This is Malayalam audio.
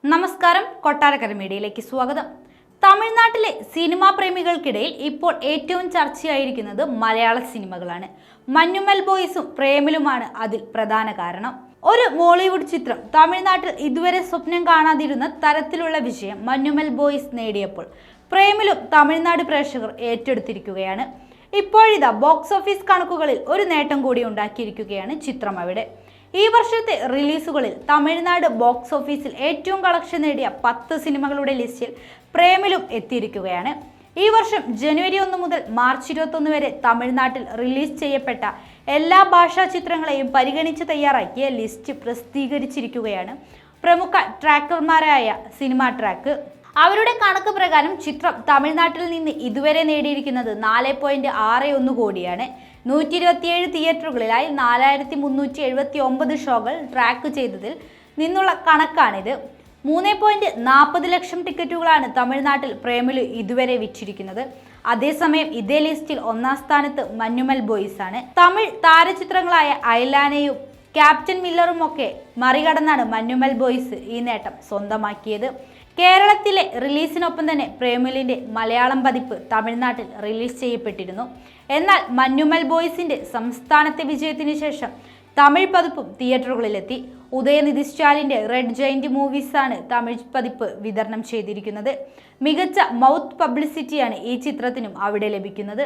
നമസ്കാരം, കൊട്ടാരക്കര മീഡിയയിലേക്ക് സ്വാഗതം. തമിഴ്നാട്ടിലെ സിനിമാ പ്രേമികൾക്കിടയിൽ ഇപ്പോൾ ഏറ്റവും ചർച്ചയായിരിക്കുന്നത് മലയാള സിനിമകളാണ്. മഞ്ഞുമൽ ബോയ്സും പ്രേമലുമാണ് അതിൽ പ്രധാന കാരണം. ഒരു ബോളിവുഡ് ചിത്രം തമിഴ്നാട്ടിൽ ഇതുവരെ സ്വപ്നം കാണാതിരുന്ന തരത്തിലുള്ള വിജയം മഞ്ഞുമൽ ബോയ്സ് നേടിയപ്പോൾ പ്രേമലും തമിഴ്നാട് പ്രേക്ഷകർ ഏറ്റെടുത്തിരിക്കുകയാണ്. ഇപ്പോഴിതാ ബോക്സ് ഓഫീസ് കണക്കുകളിൽ ഒരു നേട്ടം കൂടി ഉണ്ടാക്കിയിരിക്കുകയാണ് ചിത്രം അവിടെ. ഈ വർഷത്തെ റിലീസുകളിൽ തമിഴ്നാട് ബോക്സ് ഓഫീസിൽ ഏറ്റവും കളക്ഷൻ നേടിയ 10 സിനിമകളുടെ ലിസ്റ്റിൽ പ്രേമലും എത്തിയിരിക്കുകയാണ്. ഈ വർഷം ജനുവരി 1 മുതൽ മാർച്ച് 21 വരെ തമിഴ്നാട്ടിൽ റിലീസ് ചെയ്യപ്പെട്ട എല്ലാ ഭാഷാ ചിത്രങ്ങളെയും പരിഗണിച്ച് തയ്യാറാക്കിയ ലിസ്റ്റ് പ്രസിദ്ധീകരിച്ചിരിക്കുകയാണ് പ്രമുഖ ട്രാക്കർമാരായ സിനിമാ ട്രാക്ക്. അവരുടെ കണക്ക് പ്രകാരം ചിത്രം തമിഴ്നാട്ടിൽ നിന്ന് ഇതുവരെ നേടിയിരിക്കുന്നത് 4.61 കോടിയാണ്. 127 തിയേറ്ററുകളിലായി 4379 ഷോകൾ ട്രാക്ക് ചെയ്തതിൽ നിന്നുള്ള കണക്കാണിത്. 3.40 ലക്ഷം ടിക്കറ്റുകളാണ് തമിഴ്നാട്ടിൽ പ്രേമലു ഇതുവരെ വിറ്റിരിക്കുന്നത്. അതേസമയം ഇതേ ലിസ്റ്റിൽ 1-ാം സ്ഥാനത്ത് മഞ്ഞുമൽ ബോയ്സ് ആണ്. തമിഴ് താരചിത്രങ്ങളായ ഐലാനയും ക്യാപ്റ്റൻ മില്ലറും ഒക്കെ മറികടന്നാണ് മഞ്ഞുമൽ ബോയ്സ് ഈ നേട്ടം സ്വന്തമാക്കിയത്. കേരളത്തിലെ റിലീസിനൊപ്പം തന്നെ പ്രേമലിന്റെ മലയാളം പതിപ്പ് തമിഴ്നാട്ടിൽ റിലീസ് ചെയ്യപ്പെട്ടിരുന്നു. എന്നാൽ മഞ്ഞുമൽ ബോയ്സിന്റെ സംസ്ഥാനത്തെ വിജയത്തിന് ശേഷം തമിഴ് പതിപ്പും തിയേറ്ററുകളിലെത്തി. ഉദയനിധി സ്റ്റാലിന്റെ റെഡ് ജയന്റ് മൂവീസാണ് തമിഴ് പതിപ്പ് വിതരണം ചെയ്തിരിക്കുന്നത്. മികച്ച മൗത്ത് പബ്ലിസിറ്റിയാണ് ഈ ചിത്രത്തിനും അവിടെ ലഭിക്കുന്നത്.